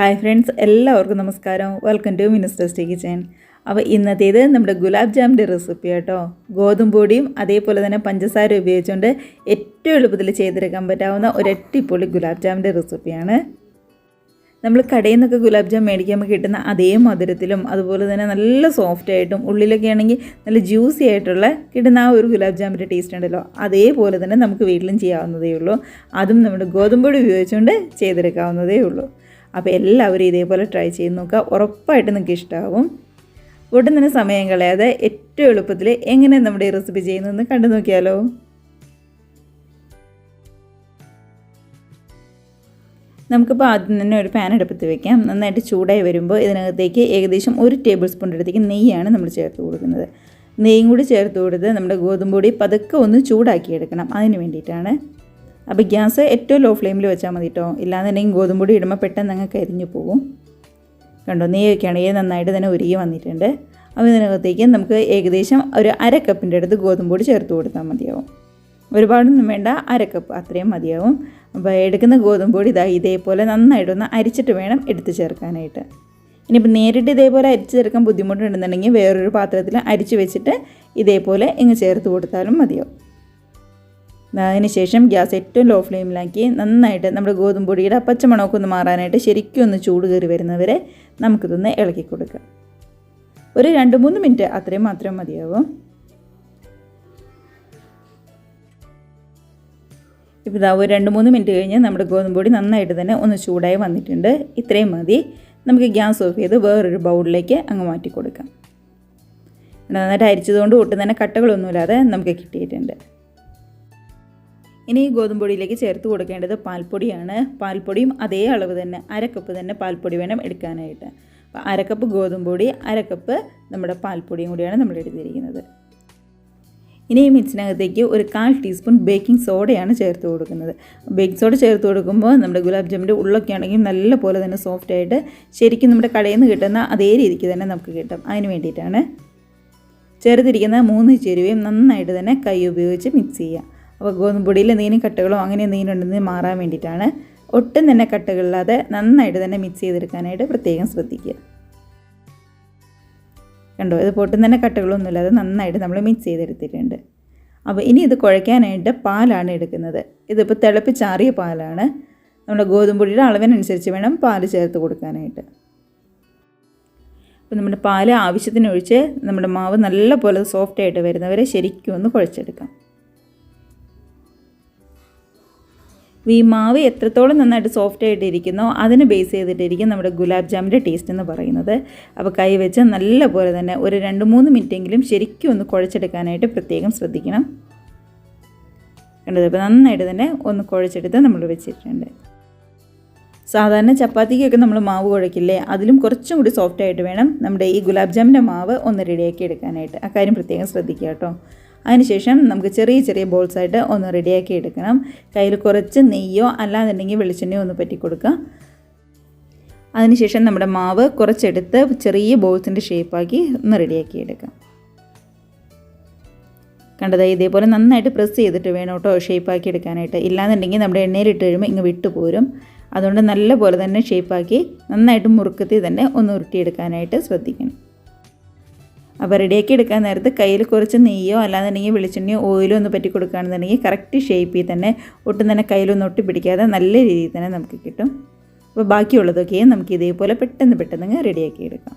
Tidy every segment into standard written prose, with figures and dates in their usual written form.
Hi friends, എല്ലാവർക്കും നമസ്കാരം. Welcome to Minnu's tasty kitchen. അപ്പോൾ ഇന്നത്തേത് നമ്മുടെ ഗുലാബ് ജാമിൻ്റെ റെസിപ്പി കേട്ടോ. ഗോതമ്പ് പൊടിയും അതേപോലെ തന്നെ പഞ്ചസാര ഉപയോഗിച്ചുകൊണ്ട് ഏറ്റവും എളുപ്പത്തിൽ ചെയ്തെടുക്കാൻ പറ്റാവുന്ന ഒരു അടിപൊളി ഗുലാബ് ജാമിൻ്റെ റെസിപ്പിയാണ്. നമ്മൾ കടയിൽ നിന്നൊക്കെ ഗുലാബ് ജാം മേടിക്കുമ്പോൾ കിട്ടുന്ന അതേ മധുരത്തിലും അതുപോലെ തന്നെ നല്ല സോഫ്റ്റായിട്ടും ഉള്ളിലൊക്കെ ആണെങ്കിൽ നല്ല ജ്യൂസി ആയിട്ടുള്ള കിട്ടുന്ന ആ ഒരു ഗുലാബ് ജാമിൻ്റെ ടേസ്റ്റ് ഉണ്ടല്ലോ, അതേപോലെ തന്നെ നമുക്ക് വീട്ടിലും ചെയ്യാവുന്നതേ ഉള്ളൂ. അതും നമ്മുടെ ഗോതമ്പ് പൊടി ഉപയോഗിച്ചുകൊണ്ട് ചെയ്തെടുക്കാവുന്നതേ ഉള്ളൂ. അപ്പോൾ എല്ലാവരും ഇതേപോലെ ട്രൈ ചെയ്ത് നോക്കുക, ഉറപ്പായിട്ട് നിങ്ങൾക്ക് ഇഷ്ടമാവും. ഒട്ടും തന്നെ സമയം കളയാതെ ഏറ്റവും എളുപ്പത്തിൽ എങ്ങനെ നമ്മുടെ ഈ റെസിപ്പി ചെയ്യുന്നതെന്ന് കണ്ടു നോക്കിയാലോ. നമുക്കിപ്പോൾ ആദ്യം തന്നെ ഒരു പാൻ അടുപ്പത്ത് വെക്കാം. നന്നായിട്ട് ചൂടായി വരുമ്പോൾ ഇതിനകത്തേക്ക് ഏകദേശം 1 ടേബിൾ സ്പൂൺ അടുത്തേക്ക് നെയ്യാണ് നമ്മൾ ചേർത്ത് കൊടുക്കുന്നത്. നെയ്യും കൂടി ചേർത്ത് കൊടുത്ത് നമ്മുടെ ഗോതമ്പ് പൊടി പതുക്കെ ഒന്ന് ചൂടാക്കിയെടുക്കണം, അതിന് വേണ്ടിയിട്ടാണ്. അപ്പോൾ ഗ്യാസ് ഏറ്റവും ലോ ഫ്ലെയിമിൽ വെച്ചാൽ മതി കേട്ടോ, ഇല്ലാന്നുണ്ടെങ്കിൽ ഗോതമ്പ് പൊടി ഇടുമ്പോൾ പെട്ടെന്ന് അങ്ങ് കരിഞ്ഞു പോകും. കണ്ടോ, നെയ്യൊക്കെ ആണെങ്കിൽ നന്നായിട്ട് തന്നെ ഉരുകി വന്നിട്ടുണ്ട്. അപ്പോൾ ഇതിനകത്തേക്ക് നമുക്ക് ഏകദേശം ഒരു 1/2 കപ്പിൻ്റെ അടുത്ത് ഗോതമ്പ് പൊടി ചേർത്ത് കൊടുത്താൽ മതിയാവും. ഒരുപാടൊന്നും വേണ്ട, 1/2 കപ്പ് അത്രയും മതിയാവും. അപ്പോൾ എടുക്കുന്ന ഗോതമ്പ് പൊടി ഇതേപോലെ നന്നായിട്ടൊന്ന് അരിച്ചിട്ട് വേണം എടുത്ത് ചേർക്കാനായിട്ട്. ഇനിയിപ്പോൾ നേരിട്ട് ഇതേപോലെ അരിച്ച് ചേർക്കാൻ ബുദ്ധിമുട്ടുണ്ടെന്നുണ്ടെങ്കിൽ വേറൊരു പാത്രത്തിൽ അരിച്ച് വെച്ചിട്ട് ഇതേപോലെ ഇങ്ങ് ചേർത്ത് കൊടുത്താലും മതിയാവും. അതിന് ശേഷം ഗ്യാസ് ഏറ്റവും ലോ ഫ്ലെയിമിലാക്കി നന്നായിട്ട് നമ്മുടെ ഗോതമ്പ് പൊടിയുടെ പച്ചമണമൊക്കെ ഒന്ന് മാറാനായിട്ട് ശരിക്കും ഒന്ന് ചൂട് കയറി വരുന്നവരെ നമുക്കിതൊന്ന് ഇളക്കി കൊടുക്കാം. ഒരു 2-3 മിനിറ്റ് അത്രയും മാത്രം മതിയാവും. ഇപ്പോൾ ഇതാ ഒരു 2-3 മിനിറ്റ് കഴിഞ്ഞ് നമ്മുടെ ഗോതമ്പ് പൊടി നന്നായിട്ട് തന്നെ ഒന്ന് ചൂടായി വന്നിട്ടുണ്ട്. ഇത്രയും മതി. നമുക്ക് ഗ്യാസ് ഓഫ് ചെയ്ത് വേറൊരു ബൗളിലേക്ക് അങ്ങ് മാറ്റി കൊടുക്കാം. നന്നായിട്ട് അരിച്ചതുകൊണ്ട് ഒട്ടും തന്നെ കട്ടകളൊന്നുമില്ലാതെ നമുക്ക് കിട്ടിയിട്ടുണ്ട്. ഇനി ഈ ഗോതമ്പ് പൊടിയിലേക്ക് ചേർത്ത് കൊടുക്കേണ്ടത് പാൽപ്പൊടിയാണ്. പാൽപ്പൊടിയും അതേ അളവ് തന്നെ 1/2 കപ്പ് തന്നെ പാൽപ്പൊടി വേണം എടുക്കാനായിട്ട്. അപ്പോൾ 1/2 കപ്പ് ഗോതമ്പ് പൊടി, 1/2 കപ്പ് നമ്മുടെ പാൽപ്പൊടിയും കൂടിയാണ് നമ്മൾ എടുത്തിരിക്കുന്നത്. ഇനി ഈ മിക്സിനകത്തേക്ക് ഒരു 1/4 ടീസ്പൂൺ ബേക്കിംഗ് സോഡയാണ് ചേർത്ത് കൊടുക്കുന്നത്. ബേക്കിംഗ് സോഡ ചേർത്ത് കൊടുക്കുമ്പോൾ നമ്മുടെ ഗുലാബ് ജാമിൻ്റെ ഉള്ളൊക്കെ ആണെങ്കിൽ നല്ല പോലെ തന്നെ സോഫ്റ്റായിട്ട് ശരിക്കും നമ്മുടെ കടയിൽ നിന്ന് കിട്ടുന്ന അതേ രീതിക്ക് തന്നെ നമുക്ക് കിട്ടും. അതിന് വേണ്ടിയിട്ടാണ് ചേർത്തിരിക്കുന്ന 3 ചേരുവയും നന്നായിട്ട് തന്നെ കൈ ഉപയോഗിച്ച് മിക്സ് ചെയ്യുക. അപ്പോൾ ഗോതമ്പ് പൊടിയിൽ എന്തെങ്കിലും കട്ടകളോ അങ്ങനെ എന്തെങ്കിലും ഉണ്ടെന്ന് മാറാൻ വേണ്ടിയിട്ടാണ്. ഒട്ടും തന്നെ കട്ടകളില്ലാതെ നന്നായിട്ട് തന്നെ മിക്സ് ചെയ്തെടുക്കാനായിട്ട് പ്രത്യേകം ശ്രദ്ധിക്കുക. കണ്ടോ, ഇത് പൊട്ടും തന്നെ കട്ടകളൊന്നുമില്ലാതെ നന്നായിട്ട് നമ്മൾ മിക്സ് ചെയ്തെടുത്തിട്ടുണ്ട്. അപ്പോൾ ഇനി ഇത് കുഴയ്ക്കാനായിട്ട് പാലാണ് എടുക്കുന്നത്. ഇതിപ്പോൾ തിളപ്പിച്ചാറിയ പാലാണ്. നമ്മുടെ ഗോതമ്പ് പൊടിയുടെ അളവിനനുസരിച്ച് വേണം പാൽ ചേർത്ത് കൊടുക്കാനായിട്ട്. അപ്പോൾ നമ്മുടെ പാൽ ആവശ്യത്തിന് ഒഴിച്ച് നമ്മുടെ മാവ് നല്ല പോലെ സോഫ്റ്റായിട്ട് വരുന്നവരെ ശരിക്കും ഒന്ന് കുഴച്ചെടുക്കാം. ഈ മാവ് എത്രത്തോളം നന്നായിട്ട് സോഫ്റ്റായിട്ട് ഇരിക്കുന്നോ അതിന് ബേസ് ചെയ്തിട്ടിരിക്കും നമ്മുടെ ഗുലാബ് ജാമിൻ്റെ ടേസ്റ്റ് എന്ന് പറയുന്നത്. അപ്പോൾ കൈ വെച്ച് നല്ല പോലെ തന്നെ ഒരു 2-3 മിനിറ്റെങ്കിലും ശരിക്കും ഒന്ന് കുഴച്ചെടുക്കാനായിട്ട് പ്രത്യേകം ശ്രദ്ധിക്കണം. കണ്ടത്, അപ്പോൾ നന്നായിട്ട് തന്നെ ഒന്ന് കുഴച്ചെടുത്ത് നമ്മൾ വെച്ചിട്ടുണ്ട്. സാധാരണ ചപ്പാത്തിക്കൊക്കെ നമ്മൾ മാവ് കുഴക്കില്ലേ, അതിലും കുറച്ചും കൂടി സോഫ്റ്റായിട്ട് വേണം നമ്മുടെ ഈ ഗുലാബ് ജാമിൻ്റെ മാവ് ഒന്ന് റെഡിയാക്കി എടുക്കാനായിട്ട്. ആ കാര്യം പ്രത്യേകം ശ്രദ്ധിക്കുക കേട്ടോ. അതിനുശേഷം നമുക്ക് ചെറിയ ചെറിയ ബോൾസായിട്ട് ഒന്ന് റെഡിയാക്കി എടുക്കണം. കയ്യിൽ കുറച്ച് നെയ്യോ അല്ലാന്നുണ്ടെങ്കിൽ വെളിച്ചെണ്ണയോ ഒന്ന് പറ്റി കൊടുക്കുക. അതിനുശേഷം നമ്മുടെ മാവ് കുറച്ചെടുത്ത് ചെറിയ ബോൾസിൻ്റെ ഷേപ്പാക്കി ഒന്ന് റെഡിയാക്കി എടുക്കാം. കണ്ടത്, ഇതേപോലെ നന്നായിട്ട് പ്രസ് ചെയ്തിട്ട് വേണം കേട്ടോ ഷേപ്പാക്കി എടുക്കാനായിട്ട്. ഇല്ലാന്നുണ്ടെങ്കിൽ നമ്മുടെ എണ്ണയിലിട്ട് കഴിയുമ്പോൾ ഇങ്ങ് വിട്ടുപോരും. അതുകൊണ്ട് നല്ല പോലെ തന്നെ ഷേപ്പാക്കി നന്നായിട്ട് മുറുക്കത്തിൽ തന്നെ ഒന്ന് ഉരുട്ടിയെടുക്കാനായിട്ട് ശ്രദ്ധിക്കണം. അപ്പോൾ റെഡിയാക്കി എടുക്കാൻ നേരത്ത് കയ്യിൽ കുറച്ച് നെയ്യോ അല്ലാന്നുണ്ടെങ്കിൽ വെളിച്ചെണ്ണയോ ഓയിലോ ഒന്ന് പറ്റി കൊടുക്കുകയാണെന്നുണ്ടെങ്കിൽ കറക്റ്റ് ഷേപ്പിൽ തന്നെ ഒട്ടും തന്നെ കയ്യിലൊന്നും ഒട്ടി പിടിക്കാതെ നല്ല രീതിയിൽ തന്നെ നമുക്ക് കിട്ടും. അപ്പോൾ ബാക്കിയുള്ളതൊക്കെ നമുക്ക് ഇതേപോലെ പെട്ടെന്ന് റെഡിയാക്കി എടുക്കാം.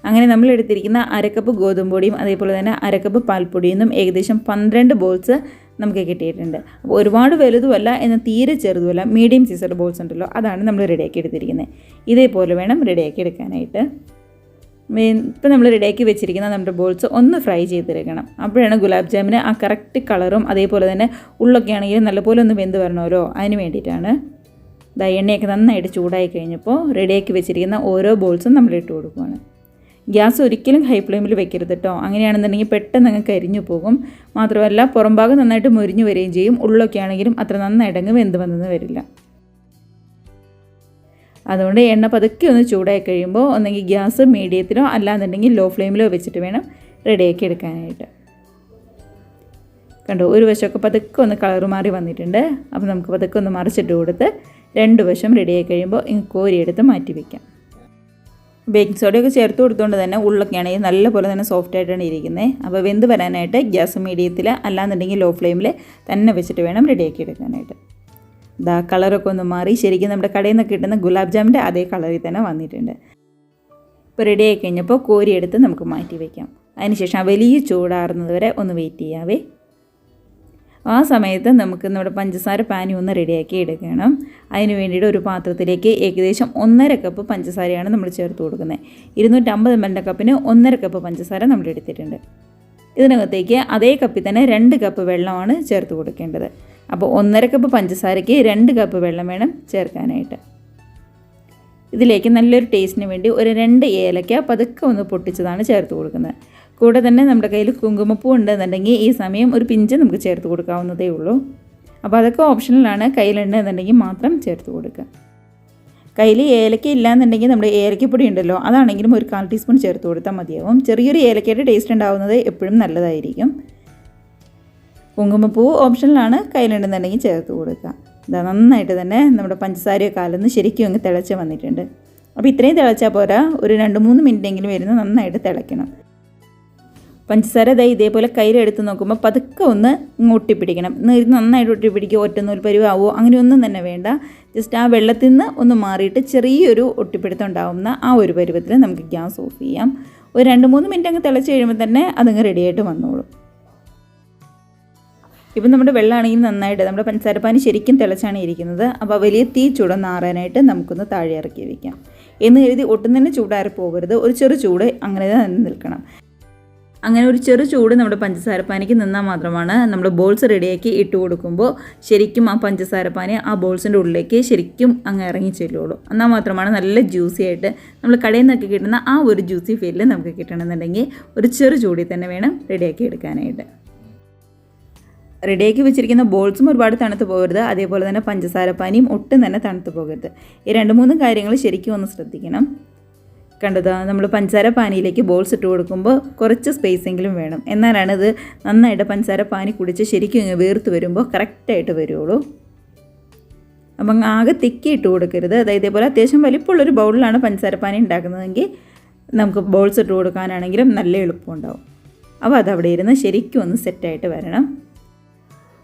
അങ്ങനെ നമ്മൾ എടുത്തിരിക്കുന്ന 1/2 കപ്പ് ഗോതമ്പ് പൊടിയും അതേപോലെ തന്നെ 1/2 കപ്പ് പാൽപ്പൊടിയിൽ നിന്നും ഏകദേശം 12 ബോൾസ് നമുക്ക് കിട്ടിയിട്ടുണ്ട്. അപ്പോൾ ഒരുപാട് വലുതുമല്ല എന്നാൽ തീരെ ചെറുതുമല്ല, മീഡിയം സൈസുള്ള ബോൾസ് ഉണ്ടല്ലോ, അതാണ് നമ്മൾ റെഡിയാക്കി എടുത്തിരിക്കുന്നത്. ഇതേപോലെ വേണം റെഡിയാക്കി എടുക്കാനായിട്ട്. ഇപ്പോൾ നമ്മൾ റെഡിയാക്കി വെച്ചിരിക്കുന്ന നമ്മുടെ ബോൾസ് ഒന്ന് ഫ്രൈ ചെയ്തെടുക്കണം. അപ്പോഴാണ് ഗുലാബ് ജാമിന് ആ കറക്റ്റ് കളറും അതേപോലെ തന്നെ ഉള്ളൊക്കെ ആണെങ്കിൽ നല്ലപോലെ ഒന്ന് വെന്ത് വരണമല്ലോ, അതിന് വേണ്ടിയിട്ടാണ്. എണ്ണയൊക്കെ നന്നായിട്ട് ചൂടായി കഴിഞ്ഞപ്പോൾ റെഡിയാക്കി വെച്ചിരിക്കുന്ന ഓരോ ബോൾസും നമ്മൾ ഇട്ട് കൊടുക്കുകയാണ്. ഗ്യാസ് ഒരിക്കലും ഹൈ ഫ്ലെയിമിൽ വെക്കരുത് കേട്ടോ. അങ്ങനെയാണെന്നുണ്ടെങ്കിൽ പെട്ടെന്ന് അങ്ങ് കരിഞ്ഞു പോകും. മാത്രമല്ല പുറം ഭാഗം നന്നായിട്ട് മുരിഞ്ഞു വരികയും ചെയ്യും. ഉള്ളൊക്കെ ആണെങ്കിലും അത്ര നന്നായിട്ടങ്ങ് വെന്ത് വന്നെന്ന് വരില്ല. അതുകൊണ്ട് എണ്ണ പതുക്കെ ഒന്ന് ചൂടായി കഴിയുമ്പോൾ ഒന്നെങ്കിൽ ഗ്യാസ് മീഡിയത്തിലോ അല്ലാന്നുണ്ടെങ്കിൽ ലോ ഫ്ലെയിമിലോ വെച്ചിട്ട് വേണം റെഡിയാക്കി എടുക്കാനായിട്ട്. കണ്ടോ, ഒരു വശമൊക്കെ പതുക്കെ ഒന്ന് കളർ മാറി വന്നിട്ടുണ്ട്. അപ്പോൾ നമുക്ക് പതുക്കെ ഒന്ന് മറിച്ചിട്ട് കൊടുത്ത് 2 വശം റെഡിയായി കഴിയുമ്പോൾ കോരിയെടുത്ത് മാറ്റി വയ്ക്കാം. ബേക്കിംഗ് സോഡയൊക്കെ ചേർത്ത് കൊടുത്തുകൊണ്ട് തന്നെ ഉള്ളൊക്കെ ആണെങ്കിൽ നല്ലപോലെ തന്നെ സോഫ്റ്റ് ആയിട്ടാണ് ഇരിക്കുന്നത്. അപ്പോൾ വെന്ത് വരാനായിട്ട് ഗ്യാസ് മീഡിയത്തിൽ അല്ലാന്നുണ്ടെങ്കിൽ ലോ ഫ്ലെയിമിൽ തന്നെ വെച്ചിട്ട് വേണം റെഡിയാക്കി എടുക്കാനായിട്ട്. ഇതാ കളറൊക്കെ ഒന്ന് മാറി ശരിക്കും നമ്മുടെ കടയിൽ നിന്ന് കിട്ടുന്ന ഗുലാബ് ജാമിൻ്റെ അതേ കളറിൽ തന്നെ വന്നിട്ടുണ്ട്. ഇപ്പോൾ റെഡിയായി കഴിഞ്ഞപ്പോൾ കോരിയെടുത്ത് നമുക്ക് മാറ്റി വയ്ക്കാം. അതിനുശേഷം ആ വലിയ ചൂടാറുന്നത് വരെ ഒന്ന് വെയിറ്റ് ചെയ്യാവേ. ആ സമയത്ത് നമുക്ക് നമ്മുടെ പഞ്ചസാര പാനി ഒന്ന് റെഡിയാക്കി എടുക്കണം. അതിന് വേണ്ടിയിട്ട് ഒരു പാത്രത്തിലേക്ക് ഏകദേശം 1.5 കപ്പ് പഞ്ചസാരയാണ് നമ്മൾ ചേർത്ത് കൊടുക്കുന്നത്. 250 ml കപ്പിന് 1.5 കപ്പ് പഞ്ചസാര നമ്മൾ എടുത്തിട്ടുണ്ട്. ഇതിനകത്തേക്ക് അതേ കപ്പിൽ തന്നെ 2 കപ്പ് വെള്ളമാണ് ചേർത്ത് കൊടുക്കേണ്ടത്. അപ്പോൾ 1.5 കപ്പ് പഞ്ചസാരയ്ക്ക് 2 കപ്പ് വെള്ളം വേണം ചേർക്കാനായിട്ട്. ഇതിലേക്ക് നല്ലൊരു ടേസ്റ്റിന് വേണ്ടി ഒരു 2 ഏലക്ക പതുക്കെ ഒന്ന് പൊട്ടിച്ചതാണ് ചേർത്ത് കൊടുക്കുന്നത്. കൂടെ തന്നെ നമ്മുടെ കയ്യിൽ കുങ്കുമപ്പൂ ഉണ്ടെന്നുണ്ടെങ്കിൽ ഈ സമയം ഒരു പിഞ്ച് നമുക്ക് ചേർത്ത് കൊടുക്കാവുന്നതേ ഉള്ളൂ. അപ്പോൾ അതൊക്കെ ഓപ്ഷണലാണ്. കയ്യിലുണ്ടെന്നുണ്ടെങ്കിൽ മാത്രം ചേർത്ത് കൊടുക്കുക. കയ്യിൽ ഏലക്ക ഇല്ലയെന്നുണ്ടെങ്കിൽ നമ്മുടെ ഏലക്കപ്പൊടി ഉണ്ടല്ലോ, അതാണെങ്കിലും ഒരു 1/4 ടീസ്പൂൺ ചേർത്ത് കൊടുത്താൽ മതിയാവും. ചെറിയൊരു ഏലക്കയുടെ ടേസ്റ്റ് ഉണ്ടാവുന്നത് എപ്പോഴും നല്ലതായിരിക്കും. കുങ്കുമപ്പൂ ഓപ്ഷണലാണ്. കയ്യിലുണ്ടെന്നുണ്ടെങ്കിൽ ചേർത്ത് കൊടുക്കുക. ഇതാ നന്നായിട്ട് തന്നെ നമ്മുടെ പഞ്ചസാരയൊക്കെ കലർന്ന് ശരിക്കും അങ്ങ് തിളച്ച് വന്നിട്ടുണ്ട്. അപ്പോൾ ഇത്രയും തിളച്ചാൽ പോരാ, ഒരു 2-3 മിനിറ്റെങ്കിലും വരുന്ന നന്നായിട്ട് തിളയ്ക്കണം. പഞ്ചസാര ഇതേപോലെ കയ്യിലെടുത്ത് നോക്കുമ്പോൾ പതുക്കെ ഒന്ന് ഒട്ടിപ്പിടിക്കണം. നന്നായിട്ട് ഒട്ടിപ്പിടിക്കുക, ഒറ്റനൂൽ പരുവാവോ അങ്ങനെയൊന്നും തന്നെ വേണ്ട. ജസ്റ്റ് ആ വെള്ളത്തിൽ നിന്ന് ഒന്ന് മാറിയിട്ട് ചെറിയൊരു ഒട്ടിപ്പിടുത്തം ഉണ്ടാകുന്ന ആ ഒരു പരുവത്തിൽ നമുക്ക് ഗ്യാസ് ഓഫ് ചെയ്യാം. ഒരു 2-3 മിനിറ്റ് അങ്ങ് തിളച്ച് കഴിയുമ്പോൾ തന്നെ അതങ്ങ് റെഡിയായിട്ട് വന്നോളും. ഇപ്പം നമ്മുടെ വെള്ളമാണെങ്കിൽ നന്നായിട്ട് നമ്മുടെ പഞ്ചസാരപ്പാനി ശരിക്കും തിളച്ചാണ് ഇരിക്കുന്നത്. അപ്പോൾ വലിയ തീ ചൂടൊന്ന് ആറാനായിട്ട് നമുക്കൊന്ന് താഴെ ഇറക്കി വയ്ക്കാം. എന്ന് കരുതി ഒട്ടും തന്നെ ചൂടാറി പോകരുത്. ഒരു ചെറു ചൂട് അങ്ങനെ തന്നെ നിൽക്കണം. അങ്ങനെ ഒരു ചെറു ചൂട് നമ്മുടെ പഞ്ചസാരപ്പാനിക്ക് നിന്നാൽ മാത്രമാണ് നമ്മൾ ബോൾസ് റെഡിയാക്കി ഇട്ട് കൊടുക്കുമ്പോൾ ശരിക്കും ആ പഞ്ചസാരപ്പാനി ആ ബോൾസിൻ്റെ ഉള്ളിലേക്ക് ശരിക്കും അങ്ങ് ഇറങ്ങി ചെല്ലുള്ളൂ. എന്നാൽ മാത്രമാണ് നല്ല ജ്യൂസി ആയിട്ട് നമ്മൾ കടയിൽ നിന്നൊക്കെ കിട്ടുന്ന ആ ഒരു ജ്യൂസി ഫീലിൽ നമുക്ക് കിട്ടണമെന്നുണ്ടെങ്കിൽ ഒരു ചെറു ചൂടിൽ തന്നെ വേണം റെഡിയാക്കി എടുക്കാനായിട്ട്. റെഡിയാക്കി വെച്ചിരിക്കുന്ന ബോൾസും ഒരുപാട് തണുത്ത് പോകരുത്. അതേപോലെ തന്നെ പഞ്ചസാരപ്പാനിയും ഒട്ടും തന്നെ തണുത്ത് പോകരുത്. ഈ 2-3 കാര്യങ്ങൾ ശരിക്കും ഒന്ന് ശ്രദ്ധിക്കണം. കണ്ടതാ, നമ്മൾ പഞ്ചസാര പാനിയിലേക്ക് ബോൾസ് ഇട്ട് കൊടുക്കുമ്പോൾ കുറച്ച് സ്പേസെങ്കിലും വേണം. എന്നാലാണ് ഇത് നന്നായിട്ട് പഞ്ചസാര പാനി കുടിച്ച് ശരിക്കും ഇങ്ങ് വീർത്ത് വരുമ്പോൾ കറക്റ്റായിട്ട് വരുള്ളൂ. അപ്പം ആകെ തിക്കി ഇട്ട് കൊടുക്കരുത്. അതായത് ഇതേപോലെ അത്യാവശ്യം വലിപ്പമുള്ളൊരു ബൗളിലാണ് പഞ്ചസാര പാനി ഉണ്ടാക്കുന്നതെങ്കിൽ നമുക്ക് ബോൾസ് ഇട്ട് കൊടുക്കാനാണെങ്കിലും നല്ല എളുപ്പമുണ്ടാവും. അപ്പോൾ അതവിടെ ഇരുന്ന് ശരിക്കും ഒന്ന് സെറ്റായിട്ട് വരണം.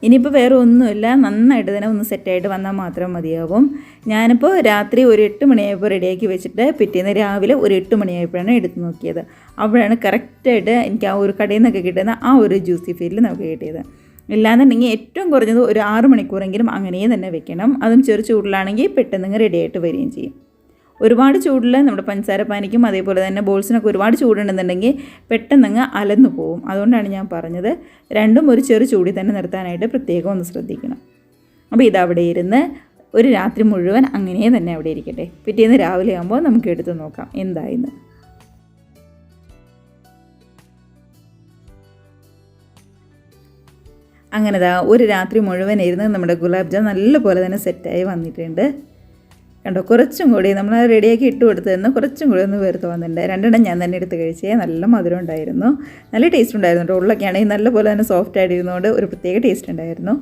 ഇനിയിപ്പോൾ വേറെ ഒന്നുമില്ല, നന്നായിട്ട് തന്നെ ഒന്ന് സെറ്റായിട്ട് വന്നാൽ മാത്രം മതിയാവും. ഞാനിപ്പോൾ രാത്രി ഒരു 8 മണിയായപ്പോൾ റെഡിയാക്കി വെച്ചിട്ട് പിറ്റേന്ന് രാവിലെ ഒരു 8 മണിയായപ്പോഴാണ് എടുത്ത് നോക്കിയത്. അപ്പോഴാണ് കറക്റ്റായിട്ട് എനിക്ക് ആ ഒരു കടയിൽ നിന്നൊക്കെ കിട്ടുന്ന ആ ഒരു ജ്യൂസി ഫീലിൽ നമുക്ക് കിട്ടിയത്. ഇല്ലാന്നുണ്ടെങ്കിൽ ഏറ്റവും കുറഞ്ഞത് ഒരു 6 മണിക്കൂറെങ്കിലും അങ്ങനെ തന്നെ വെക്കണം. അതും ചെറു ചൂടിലാണെങ്കിൽ പെട്ടെന്ന് റെഡിയായിട്ട് വരികയും ചെയ്യും. ഒരുപാട് ചൂടിൽ നമ്മുടെ പഞ്ചസാര പാനിക്കും അതേപോലെ തന്നെ ബോൾസിനൊക്കെ ഒരുപാട് ചൂടുണ്ടെന്നുണ്ടെങ്കിൽ പെട്ടെന്നങ്ങ് അലന്നു പോവും. അതുകൊണ്ടാണ് ഞാൻ പറഞ്ഞത് രണ്ടും ഒരു ചെറു ചൂടിൽ തന്നെ നിർത്താനായിട്ട് പ്രത്യേകം ഒന്ന് ശ്രദ്ധിക്കണം. അപ്പോൾ ഇതവിടെ ഇരുന്ന് ഒരു രാത്രി മുഴുവൻ അങ്ങനെ തന്നെ അവിടെ ഇരിക്കട്ടെ. പിറ്റേന്ന് രാവിലെ ആകുമ്പോൾ നമുക്ക് എടുത്ത് നോക്കാം എന്തായിന്ന്. അങ്ങനെതാ ഒരു രാത്രി മുഴുവൻ ഇരുന്ന് നമ്മുടെ ഗുലാബ് ജാം നല്ലപോലെ തന്നെ സെറ്റായി വന്നിട്ടുണ്ട്. കണ്ടോ, കുറച്ചും കൂടി നമ്മൾ റെഡിയാക്കി ഇട്ട് കൊടുത്തതെന്ന് കുറച്ചും കൂടി ഒന്ന് വേർത്ത് വന്നിട്ടുണ്ട്. 2 ഞാൻ തന്നെ എടുത്ത് കഴിച്ചേ. നല്ല മധുരം ഉണ്ടായിരുന്നു, നല്ല ടേസ്റ്റ് ഉണ്ടായിരുന്നു കേട്ടോ. ഉള്ളൊക്കെ ആണെങ്കിൽ നല്ലപോലെ തന്നെ സോഫ്റ്റ് ആയിട്ടിരുന്നതുകൊണ്ട് ഒരു പ്രത്യേക ടേസ്റ്റ് ഉണ്ടായിരുന്നു.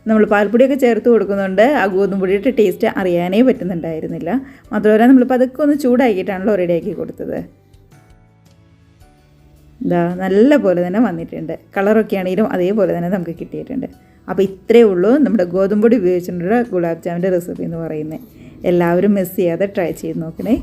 നമ്മൾ പാൽപ്പൊടിയൊക്കെ ചേർത്ത് കൊടുക്കുന്നുണ്ട്, ആ ഗോതമ്പൊടിയുടെ ടേസ്റ്റ് അറിയാനേ പറ്റുന്നുണ്ടായിരുന്നില്ല. മാത്രമല്ല നമ്മളിപ്പോൾ അതൊക്കെ ഒന്ന് ചൂടാക്കിയിട്ടാണല്ലോ റെഡിയാക്കി കൊടുത്തത്. ഇതാ നല്ല പോലെ തന്നെ വന്നിട്ടുണ്ട്. കളറൊക്കെ ആണെങ്കിലും അതേപോലെ തന്നെ നമുക്ക് കിട്ടിയിട്ടുണ്ട്. അപ്പോൾ ഇത്രയേ ഉള്ളൂ നമ്മുടെ ഗോതമ്പൊടി ഉപയോഗിച്ചിട്ടുള്ള ഗുലാബ് ജാമിൻ്റെ റെസിപ്പി എന്ന് പറയുന്നത്. എല്ലാവരും മിസ് ചെയ്യാതെ ട്രൈ ചെയ്ത് നോക്കണേ.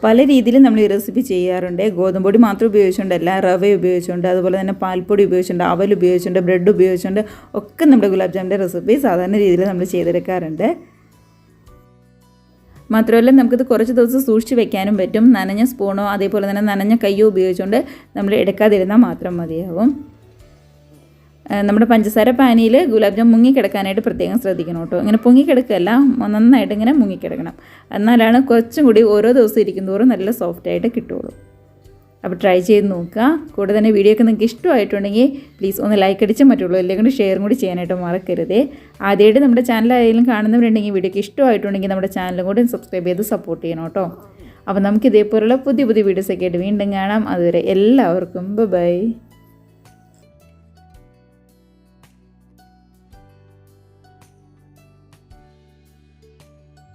പല രീതിയിൽ നമ്മൾ ഈ റെസിപ്പി ചെയ്യാറുണ്ട്. ഗോതമ്പൊടി മാത്രം ഉപയോഗിച്ചുകൊണ്ടല്ല, റവ ഉപയോഗിച്ചുകൊണ്ട്, അതുപോലെ തന്നെ പാൽപ്പൊടി ഉപയോഗിച്ചുകൊണ്ട്, അവൽ ഉപയോഗിച്ചുകൊണ്ട്, ബ്രെഡ് ഉപയോഗിച്ചുകൊണ്ട് ഒക്കെ നമ്മുടെ ഗുലാബ് ജാമിൻ്റെ റെസിപ്പി സാധാരണ രീതിയിൽ നമ്മൾ ചെയ്തെടുക്കാറുണ്ട്. മാത്രമല്ല നമുക്കിത് കുറച്ച് ദിവസം സൂക്ഷിച്ച് വെക്കാനും പറ്റും. നനഞ്ഞ സ്പൂണോ അതേപോലെ തന്നെ നനഞ്ഞ കയ്യോ ഉപയോഗിച്ചുകൊണ്ട് നമ്മൾ എടുക്കാതിരുന്നാൽ മാത്രം മതിയാവും. നമ്മുടെ പഞ്ചസാര പാനിയിൽ ഗുലാബ് ജാം മുങ്ങിക്കിടക്കാനായിട്ട് പ്രത്യേകം ശ്രദ്ധിക്കണം കേട്ടോ. ഇങ്ങനെ പൊങ്ങിക്കിടക്കല്ല, നന്നായിട്ട് ഇങ്ങനെ മുങ്ങിക്കിടക്കണം. എന്നാലാണ് കുറച്ചും കൂടി ഓരോ ദിവസം ഇരിക്കുന്തോറും നല്ല സോഫ്റ്റായിട്ട് കിട്ടുള്ളൂ. അപ്പോൾ ട്രൈ ചെയ്ത് നോക്കുക. കൂടെ തന്നെ വീഡിയോ ഒക്കെ നിങ്ങൾക്ക് ഇഷ്ടമായിട്ടുണ്ടെങ്കിൽ പ്ലീസ് ഒന്ന് ലൈക്ക് അടിച്ച് മറ്റുള്ളൂ അല്ലെങ്കിൽ ഷെയറും കൂടി ചെയ്യാനായിട്ട് മറക്കരുതേ. ആദ്യമായിട്ട് നമ്മുടെ ചാനൽ ആരെങ്കിലും കാണുന്നവരുണ്ടെങ്കിൽ വീഡിയോക്ക് ഇഷ്ടമായിട്ടുണ്ടെങ്കിൽ നമ്മുടെ ചാനലും കൂടി സബ്സ്ക്രൈബ് ചെയ്ത് സപ്പോർട്ട് ചെയ്യണം കേട്ടോ. അപ്പോൾ നമുക്ക് ഇതേപോലുള്ള പുതിയ വീഡിയോസൊക്കെ ആയിട്ട് വീണ്ടും കാണാം. അതുവരെ എല്ലാവർക്കും ബൈ.